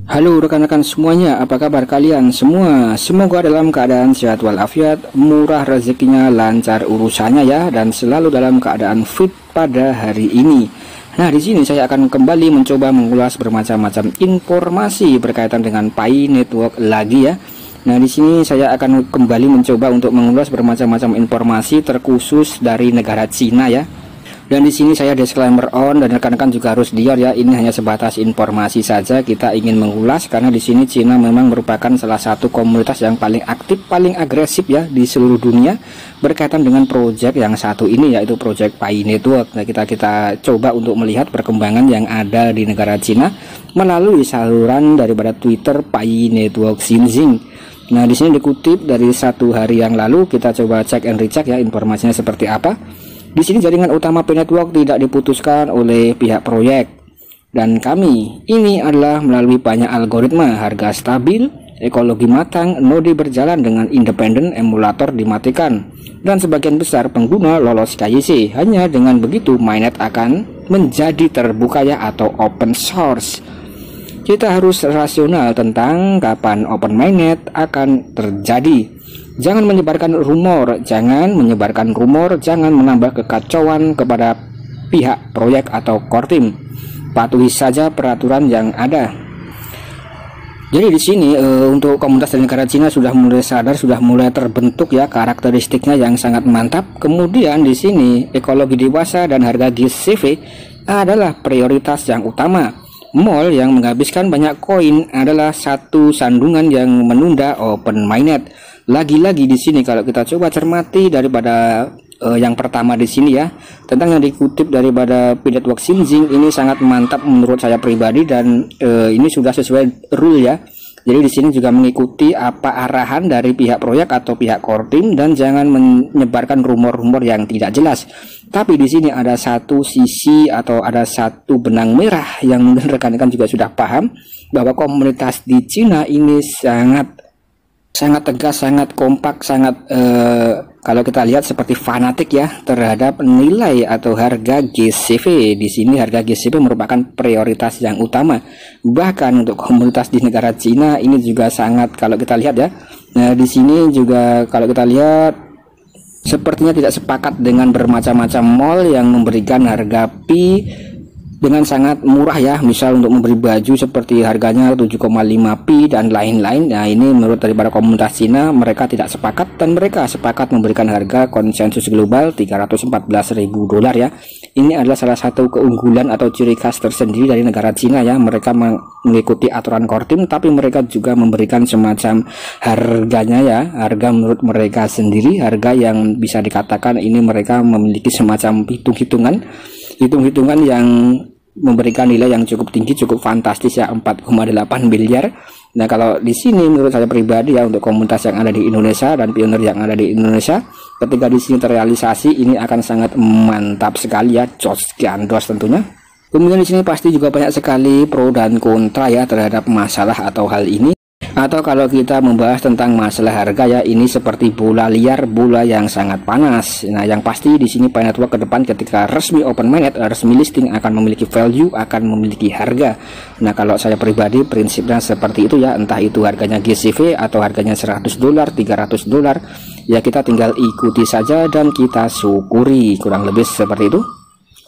Halo rekan-rekan semuanya, apa kabar kalian semua? Semoga dalam keadaan sehat walafiat, murah rezekinya, lancar urusannya ya, dan selalu dalam keadaan fit pada hari ini. Nah, di sini saya akan kembali mencoba mengulas bermacam-macam informasi berkaitan dengan Pi Network lagi ya. Nah, di sini saya akan kembali mencoba untuk mengulas bermacam-macam informasi terkhusus dari negara Cina ya. Dan di sini saya disclaimer on, dan rekan-rekan juga harus lihat ya, ini hanya sebatas informasi saja. Kita ingin mengulas karena di sini Cina memang merupakan salah satu komunitas yang paling aktif, paling agresif ya di seluruh dunia berkaitan dengan proyek yang satu ini, yaitu proyek Pi Network. Nah, kita coba untuk melihat perkembangan yang ada di negara Cina melalui saluran daripada Twitter Pi Network Xinjiang. Nah, di sini dikutip dari 1 hari yang lalu, kita coba cek and recheck ya informasinya seperti apa. Di sini jaringan utama Pi Network tidak diputuskan oleh pihak proyek, dan kami ini adalah melalui banyak algoritma, harga stabil, ekologi matang, node berjalan dengan independen, emulator dimatikan, dan sebagian besar pengguna lolos KYC. Hanya dengan begitu mainnet akan menjadi terbuka ya, atau open source. Kita harus rasional tentang kapan open mainnet akan terjadi. Jangan menyebarkan rumor, jangan menambah kekacauan kepada pihak proyek atau core team. Patuhi saja peraturan yang ada. Jadi di sini untuk komunitas dari negara Cina sudah mulai sadar, sudah mulai terbentuk ya karakteristiknya yang sangat mantap. Kemudian di sini ekologi dewasa dan harga GCV adalah prioritas yang utama. Mall yang menghabiskan banyak koin adalah satu sandungan yang menunda open mainnet. Lagi-lagi di sini kalau kita coba cermati daripada yang pertama di sini ya, tentang yang dikutip daripada Pi Network Xinjiang, ini sangat mantap menurut saya pribadi, dan ini sudah sesuai rule ya. Jadi di sini juga mengikuti apa arahan dari pihak proyek atau pihak core team, dan jangan menyebarkan rumor-rumor yang tidak jelas. Tapi di sini ada satu sisi atau ada satu benang merah yang mungkin rekan-rekan juga sudah paham, bahwa komunitas di Cina ini sangat tegas, sangat kompak, sangat kalau kita lihat seperti fanatik ya terhadap nilai atau harga GCV. Di sini harga GCV merupakan prioritas yang utama. Bahkan untuk komunitas di negara Cina ini juga sangat, kalau kita lihat ya. Nah, di sini juga kalau kita lihat sepertinya tidak sepakat dengan bermacam-macam mall yang memberikan harga Pi dengan sangat murah ya, misal untuk memberi baju seperti harganya 7,5 Pi dan lain-lain. Nah, ini menurut daripada komunitas Cina, mereka tidak sepakat, dan mereka sepakat memberikan harga konsensus global $314.000 ya. Ini adalah salah satu keunggulan atau ciri khas tersendiri dari negara Cina ya. Mereka mengikuti aturan core team, tapi mereka juga memberikan semacam harganya ya, harga menurut mereka sendiri, harga yang bisa dikatakan ini mereka memiliki semacam hitung-hitungan yang memberikan nilai yang cukup tinggi, cukup fantastis ya, 4,8 miliar. Nah, kalau di sini menurut saya pribadi ya, untuk komunitas yang ada di Indonesia dan pionir yang ada di Indonesia, ketika di sini terrealisasi, ini akan sangat mantap sekali ya, jos gandos tentunya. Kemudian di sini pasti juga banyak sekali pro dan kontra ya terhadap masalah atau hal ini. Atau kalau kita membahas tentang masalah harga ya, ini seperti bola liar, bola yang sangat panas. Nah, yang pasti di sini Pi Network ke depan ketika resmi open mainnet, resmi listing, akan memiliki value, akan memiliki harga. Nah, kalau saya pribadi prinsipnya seperti itu ya, entah itu harganya GCV atau harganya $100, $300, ya kita tinggal ikuti saja dan kita syukuri, kurang lebih seperti itu.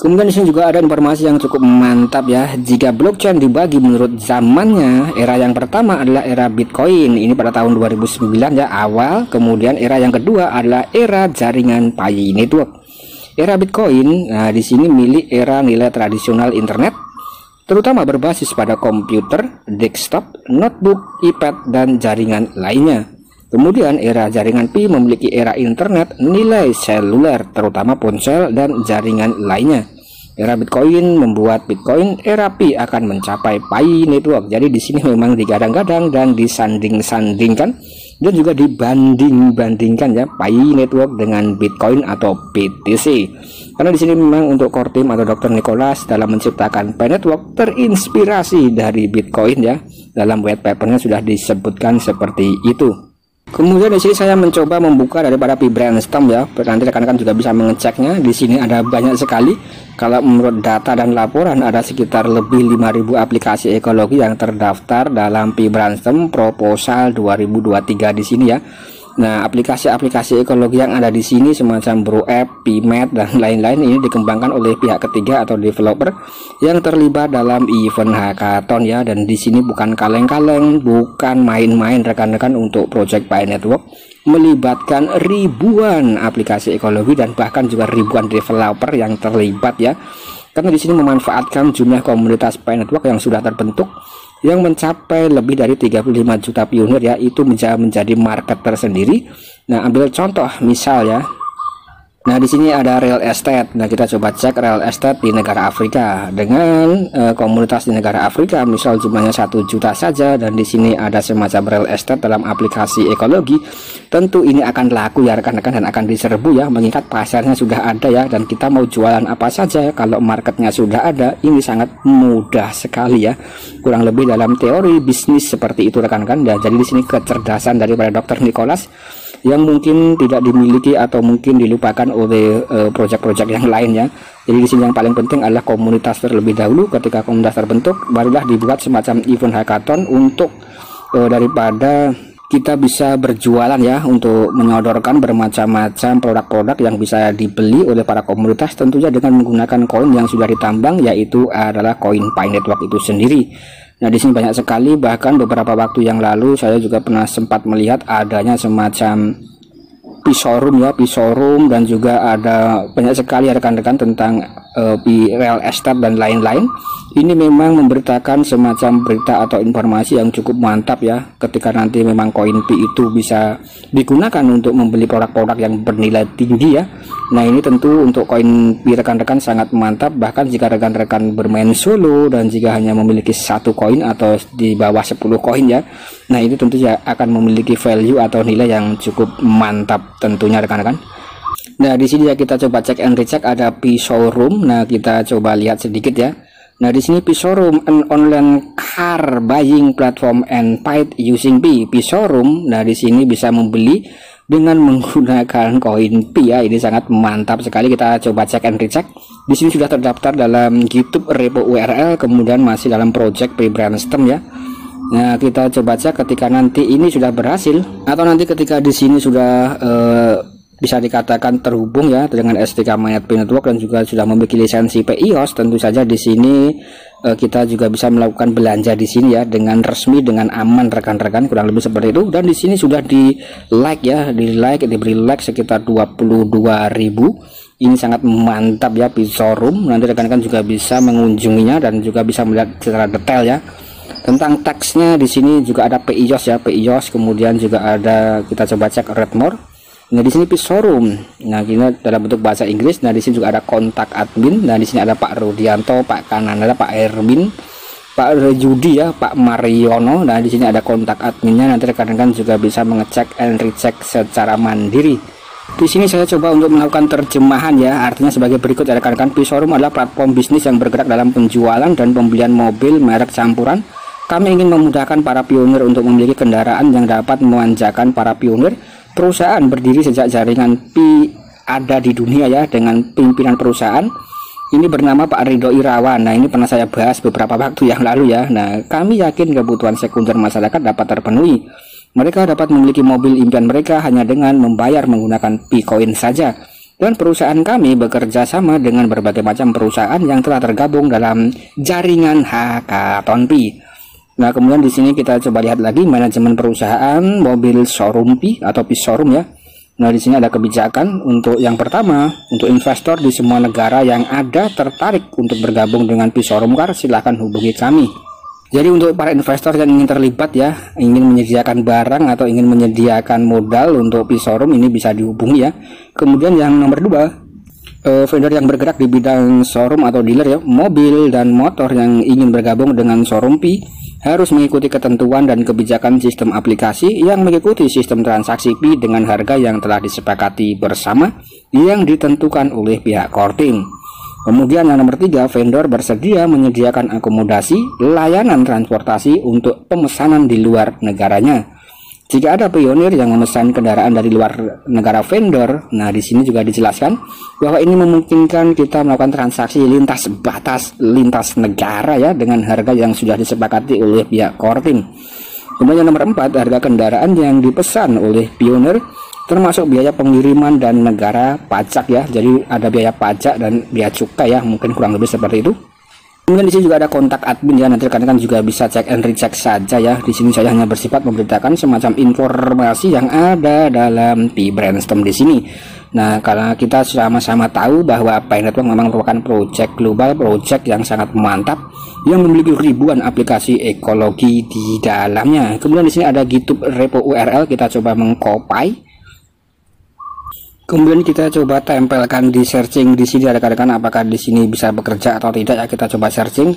Kemudian di sini juga ada informasi yang cukup mantap ya. Jika blockchain dibagi menurut zamannya, era yang pertama adalah era Bitcoin, ini pada tahun 2009 ya awal. Kemudian era yang kedua adalah era jaringan Pi Network. Era Bitcoin, nah di sini milik era nilai tradisional internet, terutama berbasis pada komputer, desktop, notebook, iPad, dan jaringan lainnya. Kemudian era jaringan Pi memiliki era internet nilai seluler, terutama ponsel dan jaringan lainnya. Era Bitcoin membuat Bitcoin, era Pi akan mencapai Pi Network. Jadi di sini memang digadang-gadang dan disanding-sandingkan dan juga dibanding-bandingkan ya, Pi Network dengan Bitcoin atau BTC. Karena di sini memang untuk core team atau Dr. Nicholas dalam menciptakan Pi Network terinspirasi dari Bitcoin ya. Dalam white papernya sudah disebutkan seperti itu. Kemudian di sini saya mencoba membuka daripada Pi Brainstorm ya. Nanti rekan-rekan juga bisa mengeceknya. Di sini ada banyak sekali. Kalau menurut data dan laporan ada sekitar lebih 5.000 aplikasi ekologi yang terdaftar dalam Pi Brainstorm proposal 2023 di sini ya. Nah, aplikasi-aplikasi ekologi yang ada di sini semacam BroApp, PMed dan lain-lain ini dikembangkan oleh pihak ketiga atau developer yang terlibat dalam event hackathon ya. Dan di sini bukan kaleng-kaleng, bukan main-main rekan-rekan. Untuk Project Pi Network melibatkan ribuan aplikasi ekologi dan bahkan juga ribuan developer yang terlibat ya. Karena di sini memanfaatkan jumlah komunitas Pi Network yang sudah terbentuk yang mencapai lebih dari 35 juta pionir ya, itu menjadi market tersendiri. Nah, ambil contoh misal ya. Nah, di sini ada real estate. Nah, kita coba cek real estate di negara Afrika dengan komunitas di negara Afrika, misal jumlahnya 1 juta saja, dan di sini ada semacam real estate dalam aplikasi ekologi. Tentu ini akan laku ya rekan-rekan dan akan diserbu ya, mengingat pasarnya sudah ada ya, dan kita mau jualan apa saja kalau marketnya sudah ada, ini sangat mudah sekali ya. Kurang lebih dalam teori bisnis seperti itu rekan-rekan. Dan jadi di sini kecerdasan daripada Dr. Nicholas yang mungkin tidak dimiliki atau mungkin dilupakan oleh proyek-proyek yang lainnya. Jadi di sini yang paling penting adalah komunitas terlebih dahulu. Ketika komunitas terbentuk, barulah dibuat semacam event hackathon untuk daripada kita bisa berjualan ya, untuk menyodorkan bermacam-macam produk-produk yang bisa dibeli oleh para komunitas, tentunya dengan menggunakan koin yang sudah ditambang, yaitu adalah koin Pi Network itu sendiri. Nah, di sini banyak sekali, bahkan beberapa waktu yang lalu saya juga pernah sempat melihat adanya semacam Pi Showroom ya, Pi Showroom, dan juga ada banyak sekali rekan-rekan tentang Pi Real Estate dan lain-lain. Ini memang memberitakan semacam berita atau informasi yang cukup mantap ya, ketika nanti memang koin Pi itu bisa digunakan untuk membeli produk-produk yang bernilai tinggi ya. Nah, ini tentu untuk koin Pi rekan-rekan sangat mantap, bahkan jika rekan-rekan bermain solo dan jika hanya memiliki 1 koin atau di bawah 10 koin ya. Nah, ini tentu ya akan memiliki value atau nilai yang cukup mantap tentunya rekan-rekan. Nah, di sini ya kita coba cek and recheck, ada Pi Showroom. Nah, kita coba lihat sedikit ya. Nah, di sini Pi Showroom, an online car buying platform and paid using Pi. Pi Showroom. Nah, di sini bisa membeli dengan menggunakan koin Pi ya. Ini sangat mantap sekali. Kita coba cek and recheck. Di sini sudah terdaftar dalam YouTube repo URL, kemudian masih dalam project Pi Brainstorm ya. Nah, kita coba cek ketika nanti ini sudah berhasil, atau nanti ketika di sini sudah bisa dikatakan terhubung ya dengan SDK Magnet Pi Network dan juga sudah memiliki lisensi PIOS. Tentu saja di sini kita juga bisa melakukan belanja di sini ya dengan resmi, dengan aman rekan-rekan, kurang lebih seperti itu. Dan di sini sudah di like ya, diberi like sekitar 22.000. Ini sangat mantap ya Pi Showroom. Nanti rekan-rekan juga bisa mengunjunginya dan juga bisa melihat secara detail ya. Tentang teksnya di sini juga ada PIOS ya, PIOS, kemudian juga ada, kita coba cek read more. Nah, di sini Pi Showroom. Nah, ini dalam bentuk bahasa Inggris. Nah, di sini juga ada kontak admin. Nah, di sini ada Pak Rudianto, Pak Kananda, Pak Erwin, Pak Rejudi ya, Pak Mariono. Nah, di sini ada kontak adminnya. Nanti rekan-rekan juga bisa mengecek and recheck secara mandiri. Di sini saya coba untuk melakukan terjemahan ya. Artinya sebagai berikut ya rekan-rekan. Pi Showroom adalah platform bisnis yang bergerak dalam penjualan dan pembelian mobil merek campuran. Kami ingin memudahkan para pionir untuk memiliki kendaraan yang dapat memanjakan para pionir. Perusahaan berdiri sejak jaringan Pi ada di dunia ya, dengan pimpinan perusahaan ini bernama Pak Ridho Irawan. Nah, ini pernah saya bahas beberapa waktu yang lalu ya. Nah, kami yakin kebutuhan sekunder masyarakat dapat terpenuhi. Mereka dapat memiliki mobil impian mereka hanya dengan membayar menggunakan Pi Coin saja. Dan perusahaan kami bekerja sama dengan berbagai macam perusahaan yang telah tergabung dalam jaringan hackathon Pi. Nah, kemudian di sini kita coba lihat lagi manajemen perusahaan mobil showroom Pi atau Pi Showroom ya. Nah, di sini ada kebijakan untuk yang pertama, untuk investor di semua negara yang ada tertarik untuk bergabung dengan Pi Showroom Car, silahkan hubungi kami. Jadi untuk para investor yang ingin terlibat ya, ingin menyediakan barang atau ingin menyediakan modal untuk Pi Showroom, ini bisa dihubungi ya. Kemudian yang nomor 2, vendor yang bergerak di bidang showroom atau dealer ya, mobil dan motor yang ingin bergabung dengan showroom Pi harus mengikuti ketentuan dan kebijakan sistem aplikasi yang mengikuti sistem transaksi Pi dengan harga yang telah disepakati bersama yang ditentukan oleh pihak core team. Kemudian yang nomor 3, vendor bersedia menyediakan akomodasi, layanan transportasi untuk pemesanan di luar negaranya. Jika ada pionir yang memesan kendaraan dari luar negara vendor, nah di sini juga dijelaskan bahwa ini memungkinkan kita melakukan transaksi lintas batas, lintas negara ya, dengan harga yang sudah disepakati oleh pihak Kortim. Kemudian nomor 4, harga kendaraan yang dipesan oleh pionir termasuk biaya pengiriman dan negara pajak ya. Jadi ada biaya pajak dan biaya cukai ya, mungkin kurang lebih seperti itu. Kemudian di sini juga ada kontak admin ya, nanti rekan-rekan juga bisa cek and recheck saja ya. Di sini saya hanya bersifat memberitakan semacam informasi yang ada dalam P-Brainstorm di sini. Nah, karena kita sama-sama tahu bahwa Pi Network memang merupakan project global, project yang sangat mantap yang memiliki ribuan aplikasi ekologi di dalamnya. Kemudian di sini ada GitHub repo URL, kita coba mengcopy. Kemudian kita coba tempelkan di searching di sini rekan-rekan, apakah di sini bisa bekerja atau tidak ya. Kita coba searching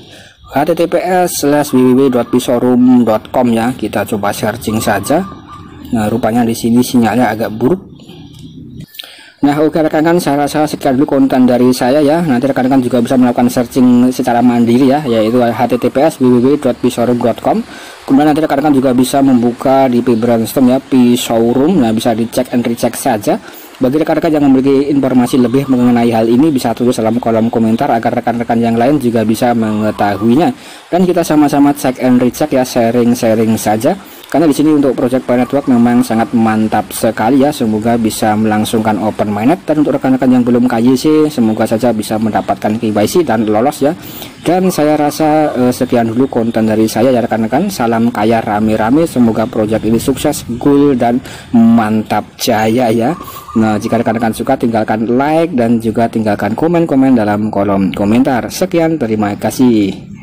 https://www.pishowroom.com ya. Kita coba searching saja. Nah, rupanya di sini sinyalnya agak buruk. Nah, oke rekan-rekan, saya rasa sekian dulu konten dari saya ya. Nanti rekan-rekan juga bisa melakukan searching secara mandiri ya, yaitu https://www.pishowroom.com. Kemudian nanti rekan-rekan juga bisa membuka di P-Brainstorm ya, P-Showroom. Nah, bisa dicek and recheck saja. Bagi rekan-rekan yang memiliki informasi lebih mengenai hal ini, bisa tulis dalam kolom komentar agar rekan-rekan yang lain juga bisa mengetahuinya. Dan kita sama-sama cek and recheck ya, sharing-sharing saja. Karena di sini untuk project Pi Network memang sangat mantap sekali ya. Semoga bisa melangsungkan open mainnet, dan untuk rekan-rekan yang belum KYC semoga saja bisa mendapatkan KYC dan lolos ya. Dan saya rasa sekian dulu konten dari saya ya rekan-rekan. Salam kaya rame-rame, semoga project ini sukses, goal dan mantap jaya ya. Nah, jika rekan-rekan suka tinggalkan like dan juga tinggalkan komen-komen dalam kolom komentar. Sekian, terima kasih.